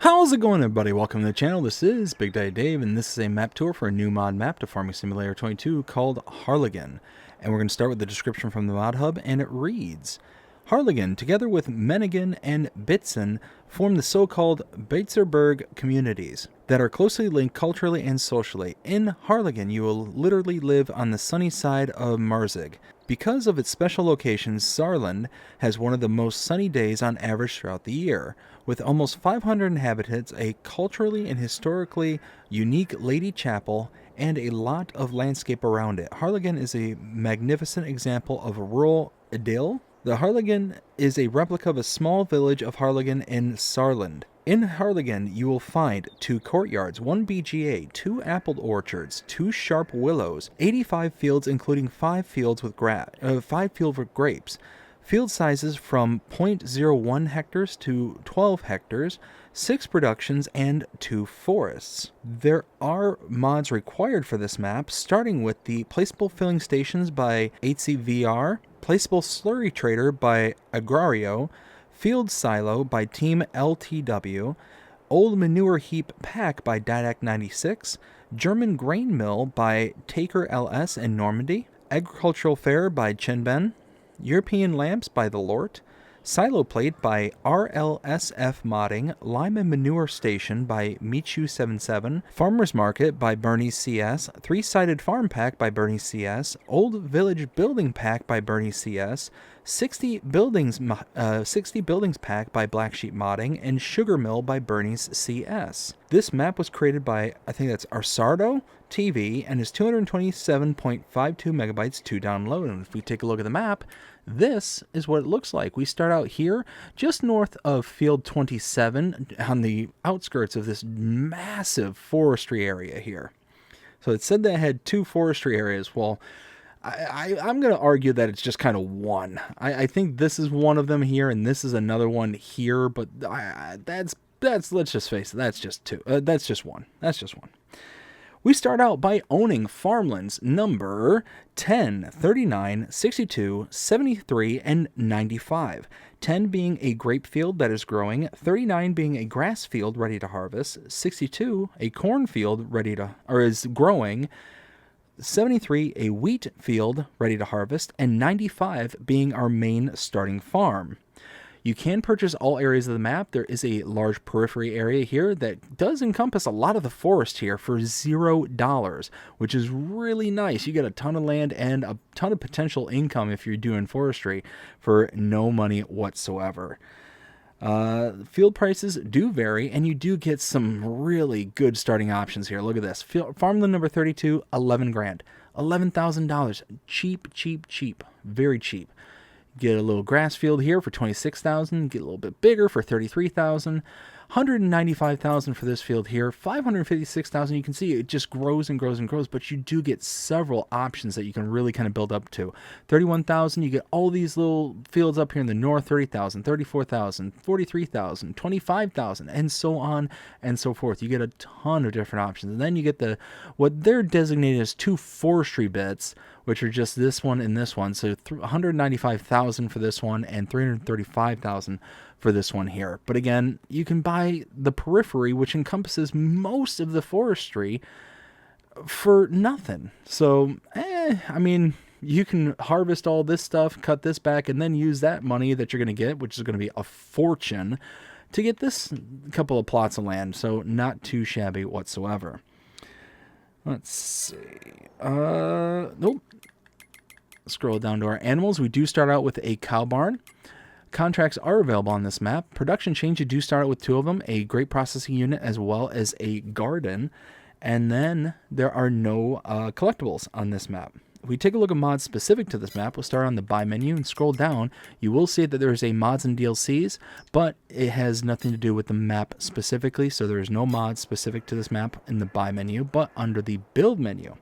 How's it going, everybody? Welcome to the channel. This is Big Daddy Dave, and this is a map tour for a new mod map to Farming Simulator 22 called Harlingen. And we're going to start with the description from the mod hub, and it reads: Harlingen, together with Menningen and Bitsen, form the so-called Beitserberg communities that are closely linked culturally and socially. In Harlingen, you will literally live on the sunny side of Marzig. Because of its special location, Saarland has one of the most sunny days on average throughout the year. With almost 500 inhabitants, a culturally and historically unique Lady Chapel, and a lot of landscape around it, Harlingen is a magnificent example of a rural idyll. The Harlingen is a replica of a small village of Harlingen in Saarland. In Harlingen, you will find 2 courtyards, 1 BGA, 2 apple orchards, 2 sharp willows, 85 fields including 5 fields with grapes, field sizes from 0.01 hectares to 12 hectares, 6 productions, and 2 forests. There are mods required for this map, starting with the Placeable Filling Stations by HCVR, Placeable Slurry Trader by Agrario, Field Silo by Team LTW, Old Manure Heap Pack by Didac96, German Grain Mill by Taker LS in Normandy, Agricultural Fair by Chenben, European Lamps by The Lort, Silo Plate by RLSF Modding, Lima Manure Station by Michu77, Farmers Market by Bernie CS, 3-Sided Farm Pack by Bernie CS, Old Village Building Pack by Bernie CS, 60 Buildings Pack by Black Sheep Modding, and Sugar Mill by Bernie's CS. This map was created by, I think that's Arsardo TV, and is 227.52 megabytes to download. And if we take a look at the map, this is what it looks like. We start out here just north of Field 27 on the outskirts of this massive forestry area here. So it said that it had 2 forestry areas. Well, I'm going to argue that it's just kind of one. I think this is one of them here, and this is another one here, but that's let's just face it, that's just two. That's just one. That's just one. We start out by owning farmlands number 10, 39, 62, 73, and 95. 10 being a grape field that is growing, 39 being a grass field ready to harvest, 62 a corn field is growing, 73 a wheat field ready to harvest, and 95 being our main starting farm. You can purchase all areas of the map. There is a large periphery area here that does encompass a lot of the forest here for $0, which is really nice. You get a ton of land and a ton of potential income if you're doing forestry for no money whatsoever. Field prices do vary, and you do get some really good starting options here. Look at this. Farmland number 32, 11 grand. $11,000. Cheap, cheap, cheap. Very cheap. Get a little grass field here for $26,000. Get a little bit bigger for $33,000. $195,000 for this field here. $556,000. You can see it just grows and grows and grows, but you do get several options that you can really kind of build up to. $31,000. You get all these little fields up here in the north. $30,000, $34,000, $43,000, $25,000, and so on and so forth. You get a ton of different options, and then you get what they're designated as 2 forestry bits, which are just this one and this one. So $195,000 for this one and $335,000 for this one here. But again, you can buy the periphery, which encompasses most of the forestry, for nothing. So, I mean, you can harvest all this stuff, cut this back, and then use that money that you're going to get, which is going to be a fortune, to get this couple of plots of land. So not too shabby whatsoever. Let's see. Nope. Scroll down to our animals. We do start out with a cow barn. Contracts are available on this map. Production chains, you do start out with 2 of them, a grape processing unit as well as a garden. And then there are no collectibles on this map. If we take a look at mods specific to this map, we'll start on the buy menu and scroll down. You will see that there's a mods and DLCs, but it has nothing to do with the map specifically, so there is no mods specific to this map in the buy menu, but under the build menu.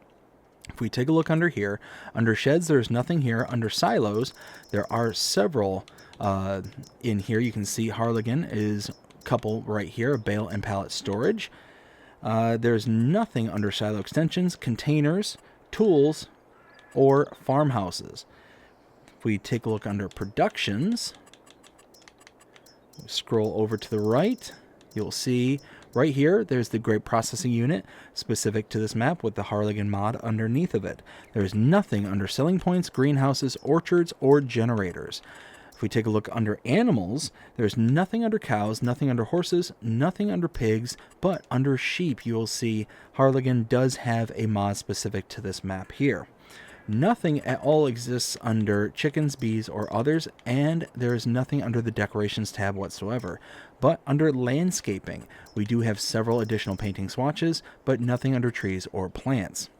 If we take a look under here, under sheds, there's nothing here. Under silos, there are several in here. You can see Harlingen is a couple right here, bale and pallet storage. There's nothing under silo extensions, containers, tools, or farmhouses. If we take a look under productions, scroll over to the right, You'll see right here, there's the grape processing unit specific to this map with the Harlingen mod underneath of it. There's nothing under selling points, greenhouses, orchards, or generators. If we take a look under animals, there's nothing under cows, nothing under horses, nothing under pigs, but under sheep you will see Harlingen does have a mod specific to this map here. Nothing at all exists under chickens, bees, or others, and there is nothing under the decorations tab whatsoever. But under landscaping, we do have several additional painting swatches, but nothing under trees or plants.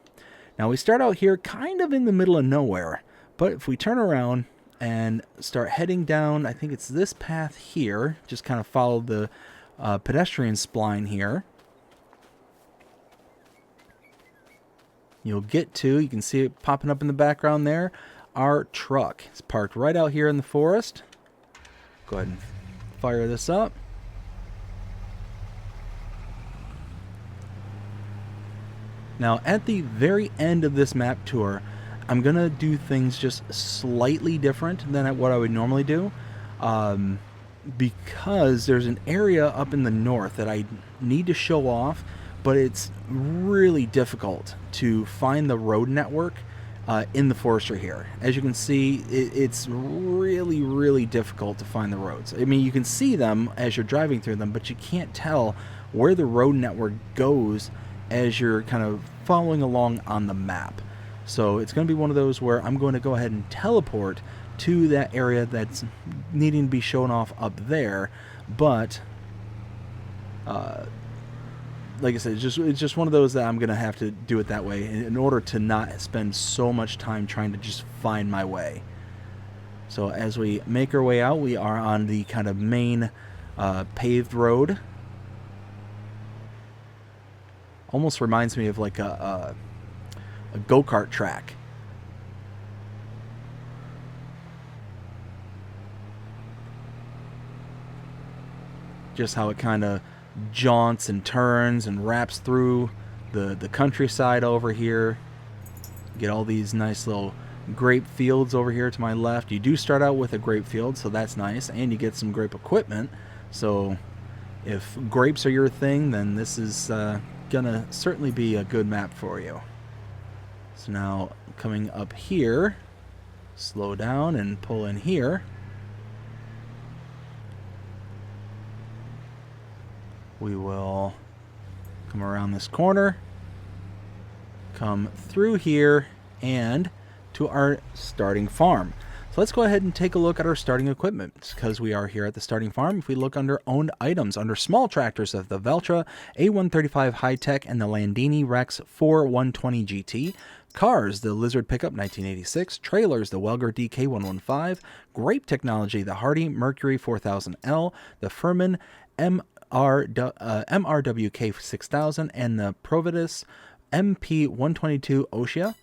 Now we start out here kind of in the middle of nowhere, but if we turn around and start heading down, I think it's this path here, just kind of follow the pedestrian spline here. You'll get to, you can see it popping up in the background there, our truck. It's parked right out here in the forest. Go ahead and fire this up. Now, at the very end of this map tour, I'm going to do things just slightly different than what I would normally do. Because there's an area up in the north that I need to show off, but it's really difficult to find the road network in the forestry here. As you can see, it's really, really difficult to find the roads. I mean, you can see them as you're driving through them, but you can't tell where the road network goes as you're kind of following along on the map. So it's going to be one of those where I'm going to go ahead and teleport to that area that's needing to be shown off up there, but like I said, it's just one of those that I'm going to have to do it that way in order to not spend so much time trying to just find my way. So as we make our way out, we are on the kind of main paved road. Almost reminds me of like a go-kart track. Just how it kind of jaunts and turns and wraps through the countryside over here. Get all these nice little grape fields over here to my left. You do start out with a grape field, so that's nice, and you get some grape equipment. So if grapes are your thing, then this is gonna certainly be a good map for you. So now coming up here, slow down and pull in here. We will come around this corner, come through here, and to our starting farm. So let's go ahead and take a look at our starting equipment, because we are here at the starting farm. If we look under owned items, under small tractors of the Valtra A135 High-Tech and the Landini Rex 4120 GT, cars, the Lizard Pickup 1986, trailers, the Welger DK115, grape technology, the Hardy Mercury 4000L, the Furman MRWK 6000, and the Providus MP 122 Oshia.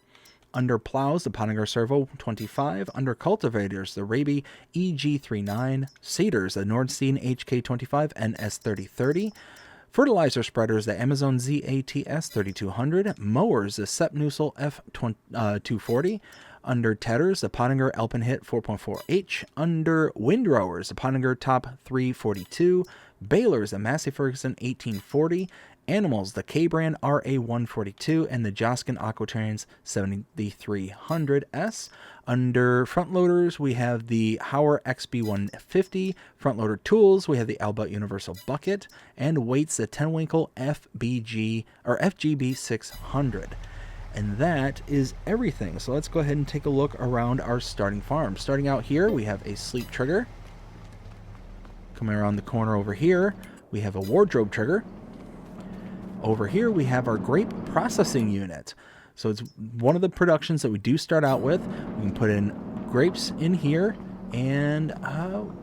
Under plows, the Pottinger Servo 25. Under cultivators, the Raby EG39. Seeders, the Nordstein HK25 and S3030. Fertilizer spreaders, the Amazon ZATS 3200. Mowers, the Sepnusel F240. Under tedders, the Pottinger Alpenhit 4.4H. Under windrowers, the Pottinger Top 342. Balers, the Massey Ferguson 1840. Animals, the K-Brand RA142 and the Joskin Aquaterrians 7300S. Under front loaders, we have the Hauer XB150. Front loader tools, we have the Alba Universal Bucket. And weights, the Tenwinkle FGB 600. And that is everything. So let's go ahead and take a look around our starting farm. Starting out here, we have a sleep trigger. Coming around the corner over here, we have a wardrobe trigger. Over here, we have our grape processing unit. So it's one of the productions that we do start out with. We can put in grapes in here. And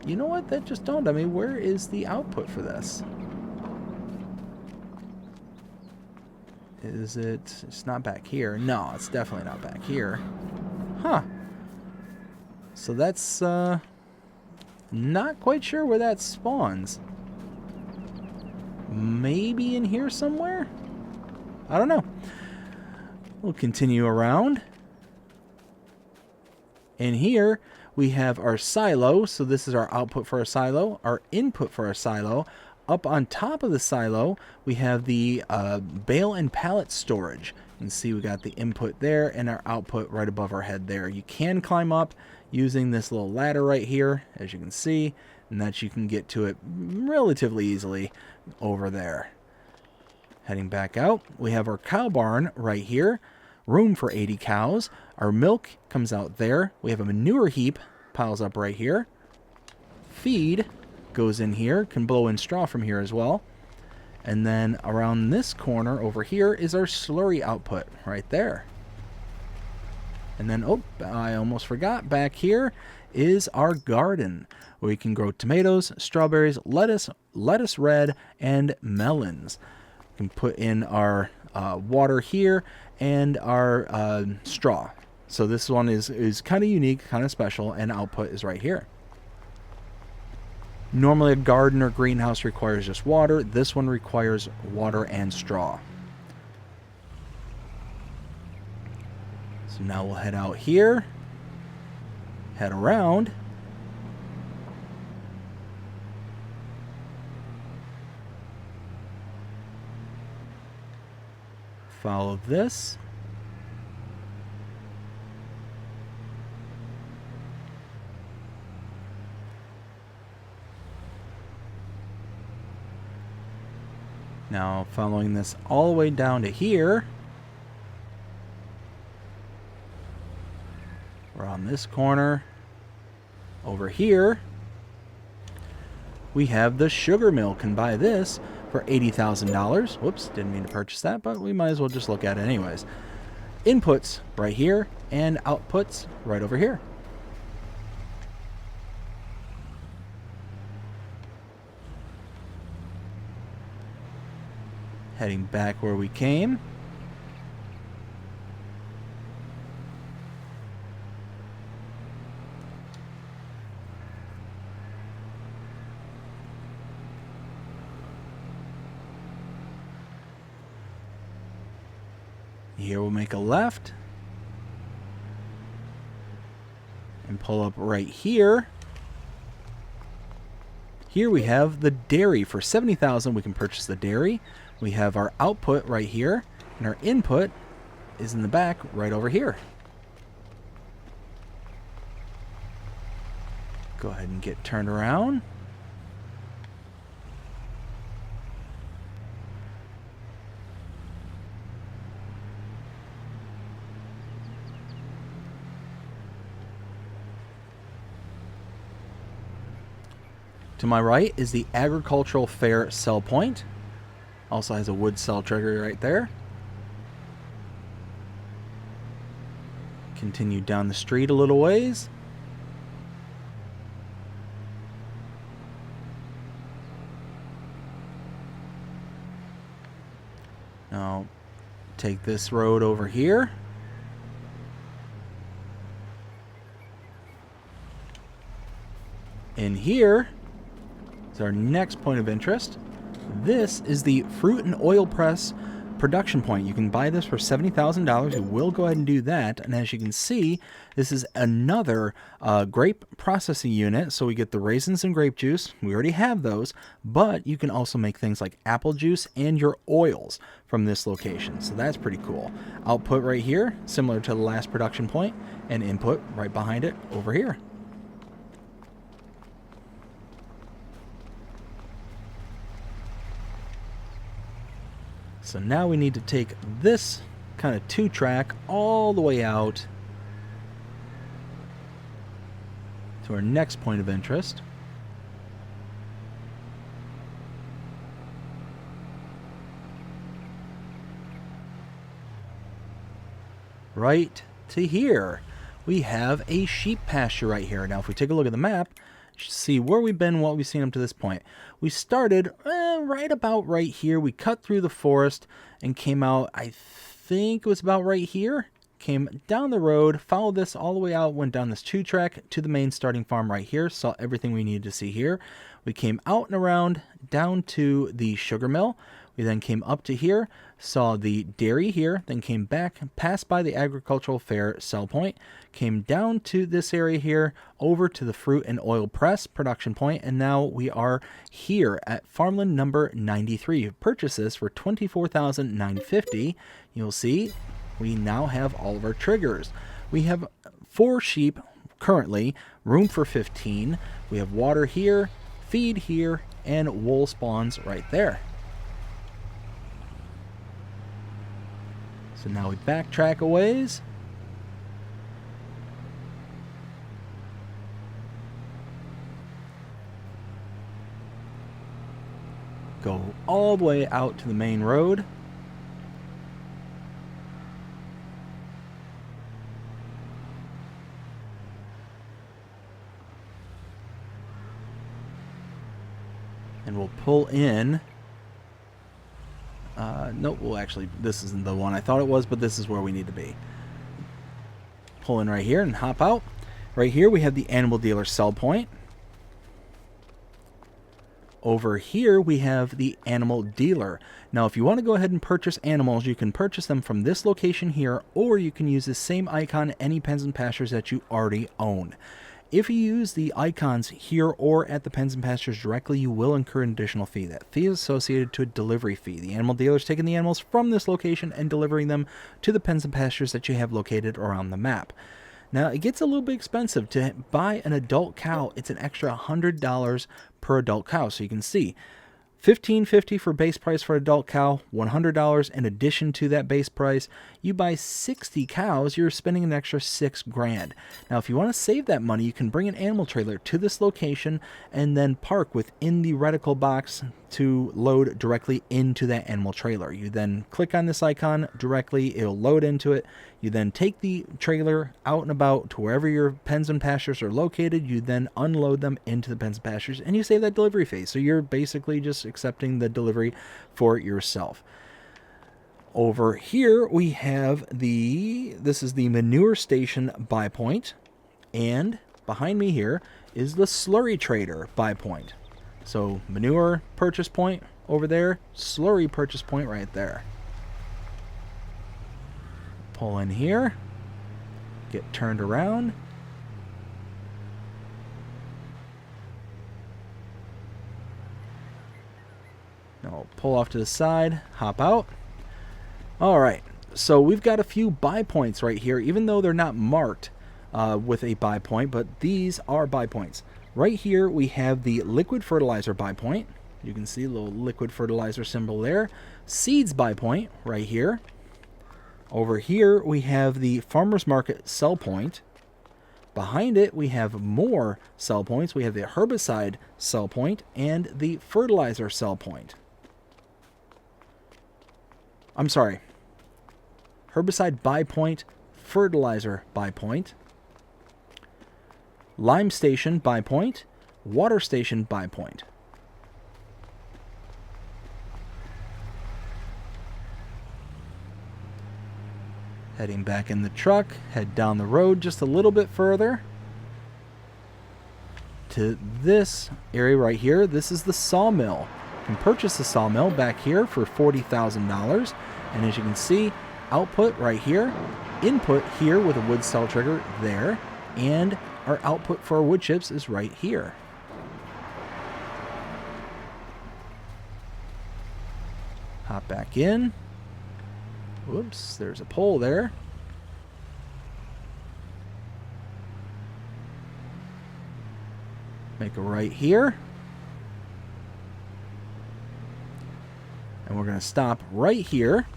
you know what? That just dawned on me. Where is the output for this? Is it? It's not back here. No, it's definitely not back here. Huh. So that's not quite sure where that spawns. Maybe in here somewhere? I don't know. We'll continue around. In here, we have our silo. So this is our output for our silo, our input for our silo, up on top of the silo, we have the bale and pallet storage. You can see we got the input there and our output right above our head there. You can climb up using this little ladder right here, as you can see, and that you can get to it relatively easily over there. Heading back out, we have our cow barn right here. Room for 80 cows. Our milk comes out there. We have a manure heap, piles up right here. Feed goes in here, can blow in straw from here as well. And then around this corner over here is our slurry output right there. And then, oh, I almost forgot, back here is our garden, where we can grow tomatoes, strawberries, lettuce red, and melons. We can put in our water here and our straw. So this one is kind of unique, kind of special, and output is right here. Normally a garden or greenhouse requires just water. This one requires water and straw. So now we'll head out here, head around, follow this, now following this all the way down to here. We're on this corner. Over here, we have the sugar mill. Can buy this for $80,000. Whoops, didn't mean to purchase that, but we might as well just look at it anyways. Inputs right here and outputs right over here. Heading back where we came. Here we'll make a left and pull up right here. Here we have the dairy for $70,000. We can purchase the dairy. We have our output right here, and our input is in the back right over here. Go ahead and get turned around. To my right is the Agricultural Fair sell point. Also has a wood cell trigger right there. Continue down the street a little ways. Now take this road over here. In here is our next point of interest. This is the fruit and oil press production point. You can buy this for $70,000. We will go ahead and do that. And as you can see, this is another grape processing unit. So we get the raisins and grape juice. We already have those, but you can also make things like apple juice and your oils from this location. So that's pretty cool. Output right here, similar to the last production point, and input right behind it over here. So now we need to take this kind of 2-track all the way out to our next point of interest. Right to here. We have a sheep pasture right here. Now if we take a look at the map, see where we've been, what we've seen up to this point. We started right about right here. We cut through the forest and came out, I think it was about right here. Came down the road, followed this all the way out, went down this 2-track to the main starting farm right here. Saw everything we needed to see here. We came out and around down to the sugar mill. We then came up to here, saw the dairy here, then came back, passed by the agricultural fair sell point, came down to this area here, over to the fruit and oil press production point, and now we are here at farmland number 93. You purchased this for $24,950. You'll see we now have all of our triggers. We have 4 sheep currently, room for 15. We have water here, feed here, and wool spawns right there. So now we backtrack a ways. Go all the way out to the main road. And we'll pull in. Nope, well actually, this isn't the one I thought it was, but this is where we need to be. Pull in right here and hop out. Right here we have the animal dealer sell point. Over here we have the animal dealer. Now if you want to go ahead and purchase animals, you can purchase them from this location here, or you can use the same icon at any pens and pastures that you already own. If you use the icons here or at the pens and pastures directly, you will incur an additional fee. That fee is associated to a delivery fee. The animal dealer is taking the animals from this location and delivering them to the pens and pastures that you have located around the map. Now, it gets a little bit expensive to buy an adult cow. It's an extra $100 per adult cow. So you can see $15.50 for base price for adult cow, $100 in addition to that base price. You buy 60 cows, you're spending an extra $6,000. Now, if you want to save that money, you can bring an animal trailer to this location and then park within the reticle box to load directly into that animal trailer. You then click on this icon directly, it'll load into it. You then take the trailer out and about to wherever your pens and pastures are located. You then unload them into the pens and pastures, and you save that delivery fee. So you're basically just accepting the delivery for yourself. Over here we have this is the manure station buy point, and behind me here is the slurry trader buy point. So manure purchase point over there, slurry purchase point right there. Pull in here, get turned around. Now I'll pull off to the side, hop out. All right, so we've got a few buy points right here, even though they're not marked with a buy point, but these are buy points. Right here we have the liquid fertilizer buy point. You can see a little liquid fertilizer symbol there. Seeds buy point right here. Over here we have the farmer's market sell point. Behind it we have more sell points. We have the herbicide sell point and the fertilizer sell point. I'm sorry. Herbicide buy point, fertilizer buy point, lime station buy point, water station buy point. Heading back in the truck, head down the road just a little bit further to this area right here. This is the sawmill. You can purchase the sawmill back here for $40,000. And as you can see, output right here, input here with a wood cell trigger there, and our output for our wood chips is right here. Hop back in. Whoops, there's a pole there. Make a right here. And we're going to stop right here.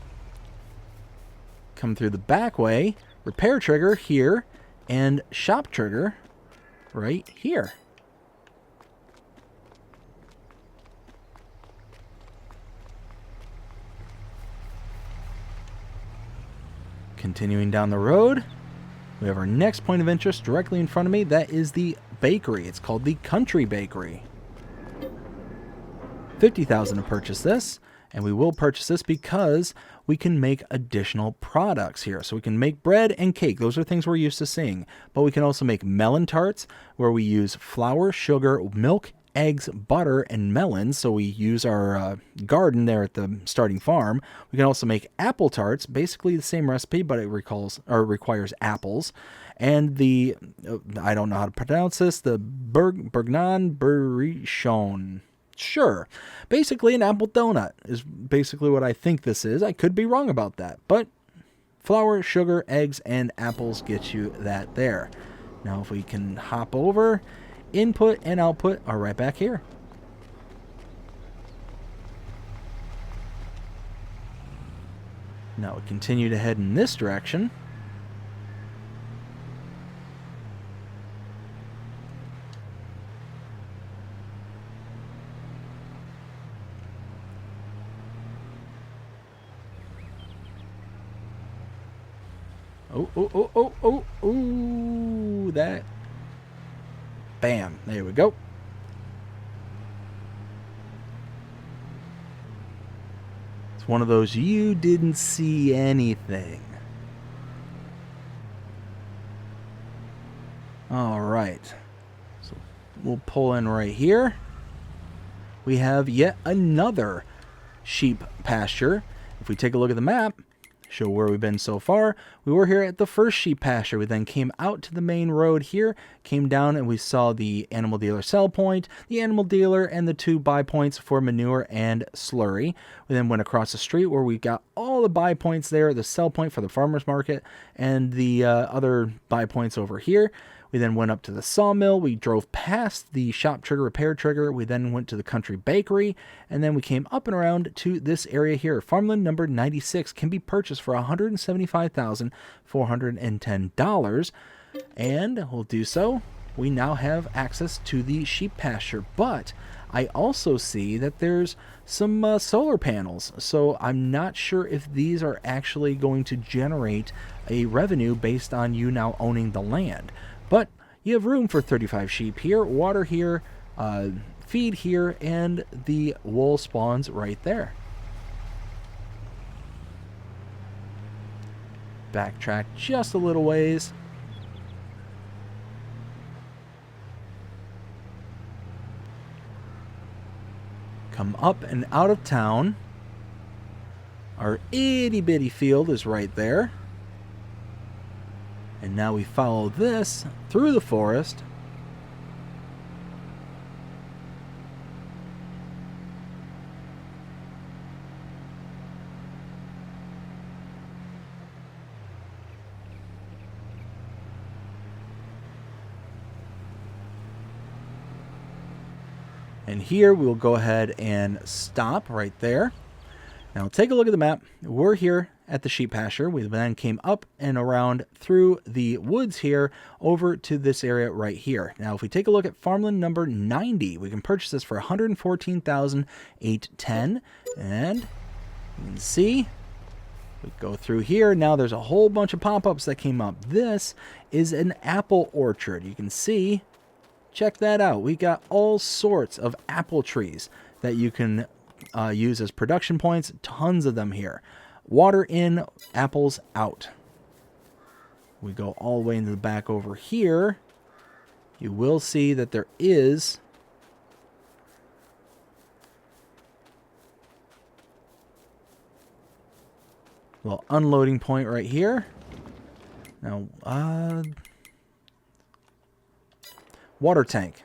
Come through the back way. Repair trigger here. And shop trigger right here. Continuing down the road, we have our next point of interest directly in front of me. That is the bakery. It's called the Country Bakery. $50,000 to purchase this, and we will purchase this because we can make additional products here. So we can make bread and cake. Those are things we're used to seeing. But we can also make melon tarts, where we use flour, sugar, milk, eggs, butter, and melons. So we use our garden there at the starting farm. We can also make apple tarts, basically the same recipe, but it requires apples. And the, I don't know how to pronounce this, the Bourguignon Berrichon. Sure. Basically an apple donut is basically what I think this is. I could be wrong about that, but flour, sugar, eggs, and apples get you that there. Now if we can hop over, input and output are right back here. Now we continue to head in this direction. Oh, that. Bam, there we go. It's one of those you didn't see anything. All right. So we'll pull in right here. We have yet another sheep pasture. If we take a look at the map, show where we've been so far. We were here at the first sheep pasture. We then came out to the main road here, came down, and we saw the animal dealer sell point, the animal dealer, and the 2 buy points for manure and slurry. We then went across the street where we got all the buy points there, the sell point for the farmer's market, and the other buy points over here. We then went up to the sawmill. We drove past the shop trigger, repair trigger. We then went to the country bakery. And then we came up and around to this area here. Farmland number 96 can be purchased for $175,410. And we'll do so. We now have access to the sheep pasture. But I also see that there's some solar panels. So I'm not sure if these are actually going to generate a revenue based on you now owning the land. But you have room for 35 sheep here, water here, feed here, and the wool spawns right there. Backtrack just a little ways. Come up and out of town. Our itty bitty field is right there. And now we follow this through the forest. And here we'll go ahead and stop right there. Now take a look at the map. We're here at the sheep pasture. We then came up and around through the woods here over to this area right here. Now if we take a look at farmland number 90, we can purchase this for $114,810. And you can see we go through here. Now there's a whole bunch of pop-ups that came up. This is an apple orchard. You can see, check that out. We got all sorts of apple trees that you can use as production points. Tons of them here. Water in, apples out. We go all the way into the back over here. You will see that there is a little unloading point right here. Now, water tank.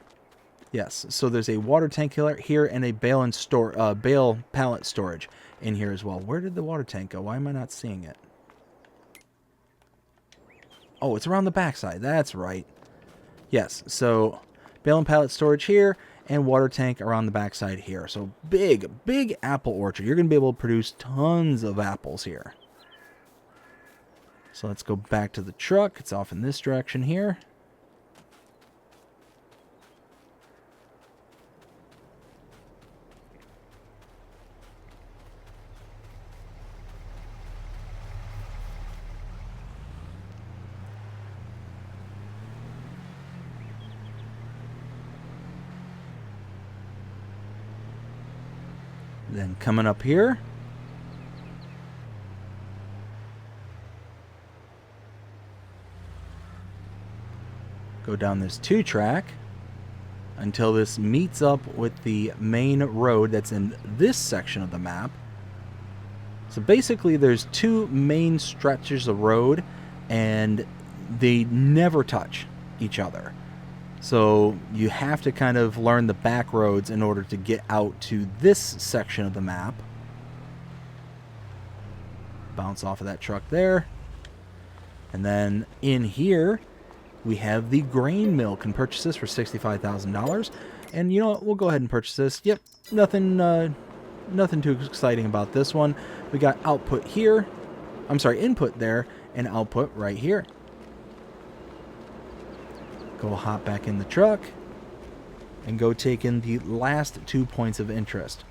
Yes, so there's a water tank here and a bale pallet storage in here as well. Where did the water tank go? Why am I not seeing it? Oh, it's around the backside. That's right. Yes, so bale and pallet storage here and water tank around the backside here. So big apple orchard. You're going to be able to produce tons of apples here. So let's go back to the truck. It's off in this direction here. Then coming up here, go down this 2-track. until this meets up with the main road that's in this section of the map. So basically there's two main stretches of road, and they never touch each other. So you have to kind of learn the back roads in order to get out to this section of the map. Bounce off of that truck there. And then in here, we have the grain mill. Can purchase this for $65,000. And you know what? We'll go ahead and purchase this. Yep, nothing too exciting about this one. We got output here. I'm sorry, input there, and output right here. Go hop back in the truck and go take in the last 2 points of interest.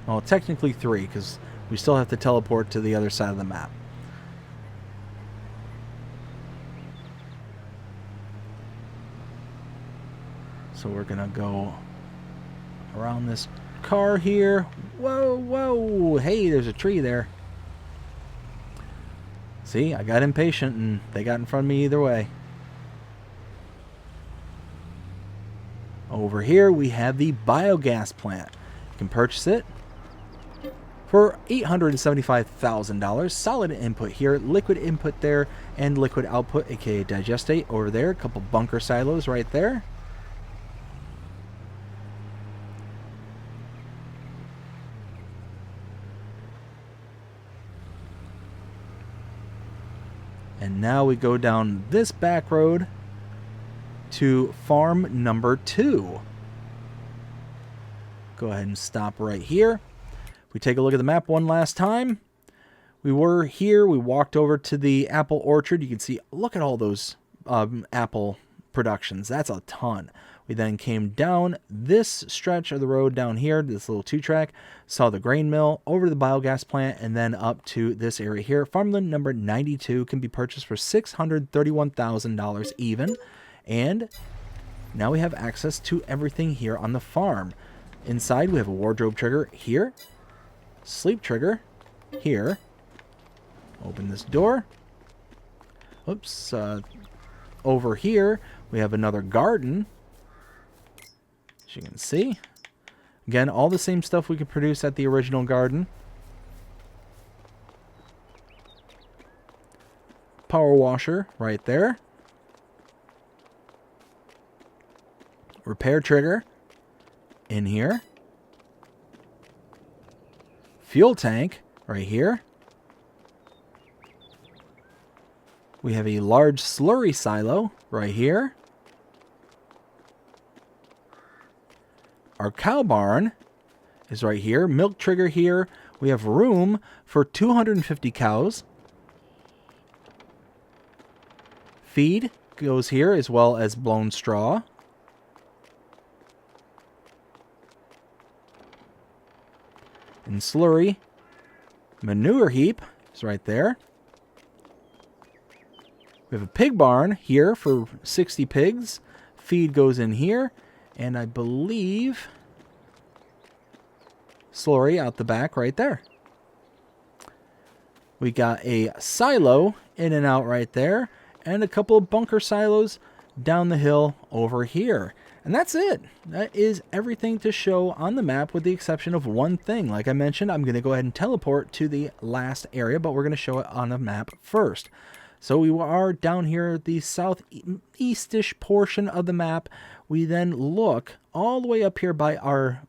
Well, technically 3, because we still have to teleport to the other side of the map. So we're going to go around this car here. Whoa, whoa. Hey, there's a tree there. See, I got impatient and they got in front of me either way. Over here we have the biogas plant. You can purchase it for $875,000. Solid input here, liquid input there, and liquid output, aka digestate over there. A couple bunker silos right there. And now we go down this back road to farm number 2. Go ahead and stop right here. We take a look at the map one last time. We were here. We walked over to the apple orchard. You can see, look at all those apple productions. That's a ton. We then came down this stretch of the road down here, this little 2-track, saw the grain mill, over to the biogas plant, and then up to this area here. Farmland number 92 can be purchased for $631,000 even. And now we have access to everything here on the farm. Inside we have a wardrobe trigger here, sleep trigger here. Open this door. Oops. Over here we have another garden. As you can see, again, all the same stuff we could produce at the original garden. Power washer right there. Repair trigger in here. Fuel tank right here. We have a large slurry silo right here. Our cow barn is right here. Milk trigger here. We have room for 250 cows. Feed goes here as well as blown straw. And slurry. Manure heap is right there. We have a pig barn here for 60 pigs. Feed goes in here. And I believe slurry out the back right there. We got a silo in and out right there. And a couple of bunker silos down the hill over here. And that's it. That is everything to show on the map with the exception of one thing. Like I mentioned, I'm going to go ahead and teleport to the last area, but we're going to show it on the map first. So we are down here at the southeastish portion of the map. We then look all the way up here by our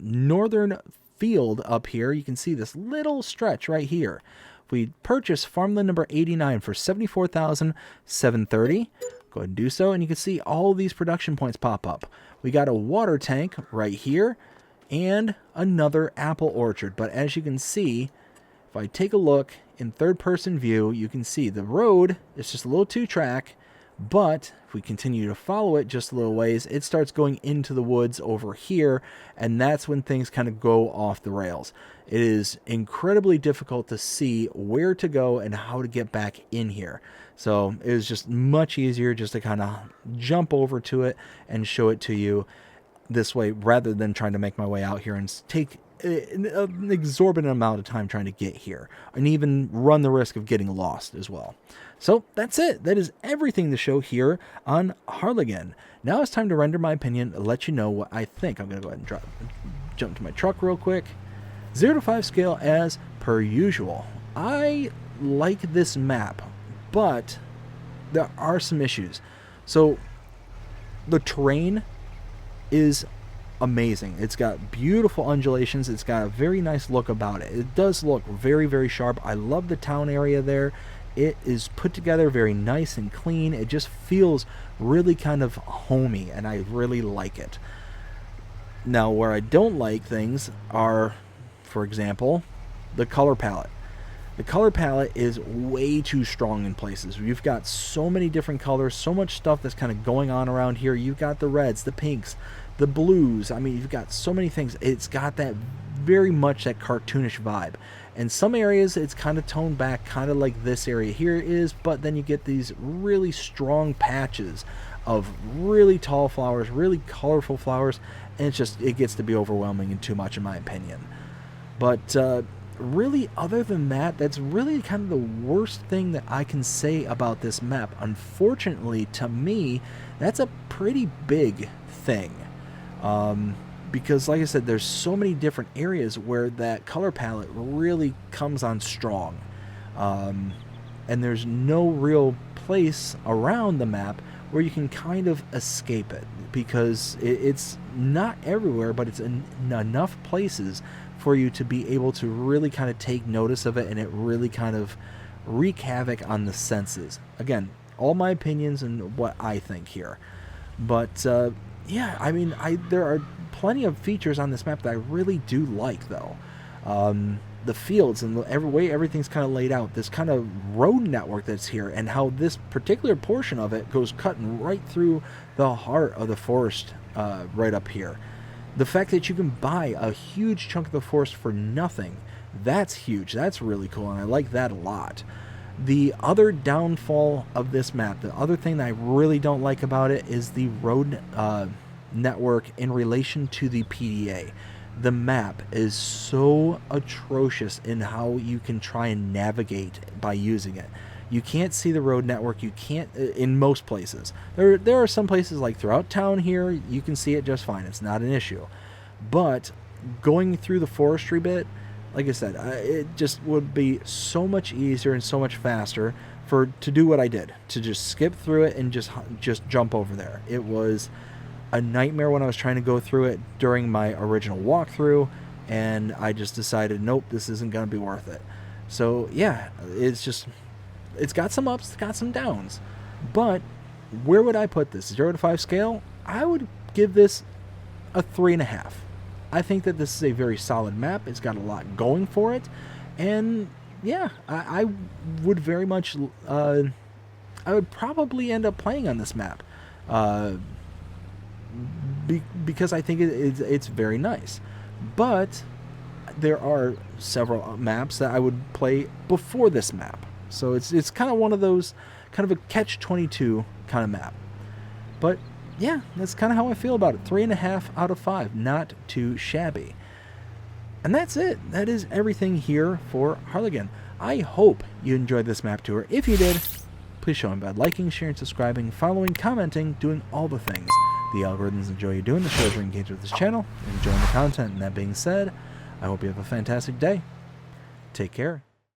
northern field up here. You can see this little stretch right here. We purchased farmland number 89 for $74,730. Go ahead and do so, and you can see all these production points pop up. We got a water tank right here and another apple orchard. But as you can see, if I take a look in third-person view, you can see the road is just a little 2-track, but if we continue to follow it just a little ways, it starts going into the woods over here, and that's when things kind of go off the rails. It is incredibly difficult to see where to go and how to get back in here. So it was just much easier just to kind of jump over to it and show it to you this way rather than trying to make my way out here and take an exorbitant amount of time trying to get here, and even run the risk of getting lost as well. So that's it. That is everything to show here on Harlingen. Now it's time to render my opinion, let you know what I think. I'm going to go ahead and jump to my truck real quick. 0 to 5 scale as per usual. I like this map, but there are some issues. So the terrain is amazing. It's got beautiful undulations. It's got a very nice look about it. It does look very, very sharp. I love the town area there. It is put together very nice and clean. It just feels really kind of homey, and I really like it. Now, where I don't like things are, for example, the color palette. The color palette is way too strong in places. You've got so many different colors, so much stuff that's kind of going on around here. You've got the reds, the pinks, the blues. I mean, you've got so many things. It's got that very much that cartoonish vibe. In some areas, it's kind of toned back, kind of like this area here is, but then you get these really strong patches of really tall flowers, really colorful flowers, and it gets to be overwhelming and too much in my opinion. But really, other than that, that's really kind of the worst thing that I can say about this map. Unfortunately, to me, that's a pretty big thing. Because, like I said, there's so many different areas where that color palette really comes on strong. And there's no real place around the map where you can kind of escape it. Because it's not everywhere, but it's in enough places for you to be able to really kind of take notice of it, and it really kind of wreak havoc on the senses. Again, all my opinions and what I think here. But, yeah, I mean, there are plenty of features on this map that I really do like, though. The fields and the way everything's kind of laid out, this kind of road network that's here, and how this particular portion of it goes cutting right through the heart of the forest right up here. The fact that you can buy a huge chunk of the forest for nothing, that's huge. That's really cool, and I like that a lot. The other downfall of this map, the other thing that I really don't like about it, is the road network in relation to the PDA. The map is so atrocious in how you can try and navigate by using it. You can't see the road network. You can't in most places. There are some places like throughout town here, you can see it just fine. It's not an issue. But going through the forestry bit, like I said, it just would be so much easier and so much faster to do what I did, to just skip through it and just jump over there. It was a nightmare when I was trying to go through it during my original walkthrough, and I just decided, nope, this isn't going to be worth it. So yeah, it's got some ups, it's got some downs. But where would I put this? 0 to 5 scale? I would give this a 3.5. I think that this is a very solid map. It's got a lot going for it. And yeah, I would very much, I would probably end up playing on this map. Because I think it's very nice. But there are several maps that I would play before this map. So it's kind of one of those, kind of a catch-22 kind of map. But yeah, that's kind of how I feel about it. 3.5 out of 5, not too shabby. And that's it. That is everything here for Harlingen. I hope you enjoyed this map tour. If you did, please show me by liking, sharing, subscribing, following, commenting, doing all the things the algorithms enjoy you doing. The shows are engaged with this channel, enjoying the content. And that being said, I hope you have a fantastic day. Take care.